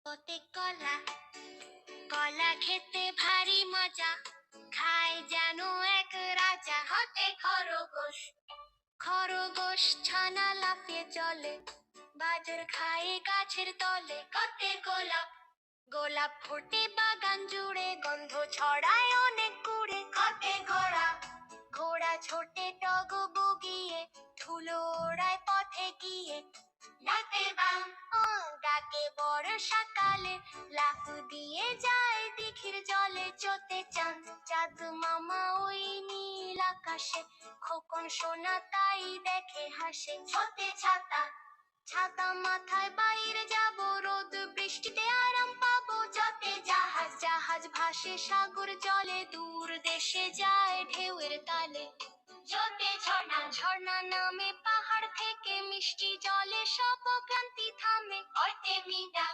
ওতে কলা, কলা খেতে ভারী মজা, খায় যেন এক রাজা। হতে খরগোশ, খরগোশ ছানা লাফিয়ে চলে, বাজর খায় গাছের তলে। কতে গোলাপ, গোলাপ ফোটে বাগান জুড়ে, গন্ধ ছড়ায় অনেক কুড়ে। কতে ঘোড়া, ঘোড়া ছোটে টগ বগিয়ে, ধুলো ওড়ায় পথে গিয়ে। ডাকে বাম, ডাকে বর্ষাকালে, লাফ দিয়ে যায় দিঘির জলে। চোতে চাঁদ, চাঁদ মামা ওই নীল আকাশে, খোকন সোনা তাই দেখে হাসে। ছোতে ছাতা, ছাতা মাথায় বাইরে যাব, রোদ বৃষ্টিতে আরাম পাবো। যতে জাহাজ, জাহাজ ভাসে সাগর জলে, দূর দেশে যায় ঢেউয়ের তালে। যতে ঝর্ণা, ঝর্ণা নামে পাহাড় থেকে, মিষ্টি জলে সব ক্লান্তি থামে। ওতে মিনা,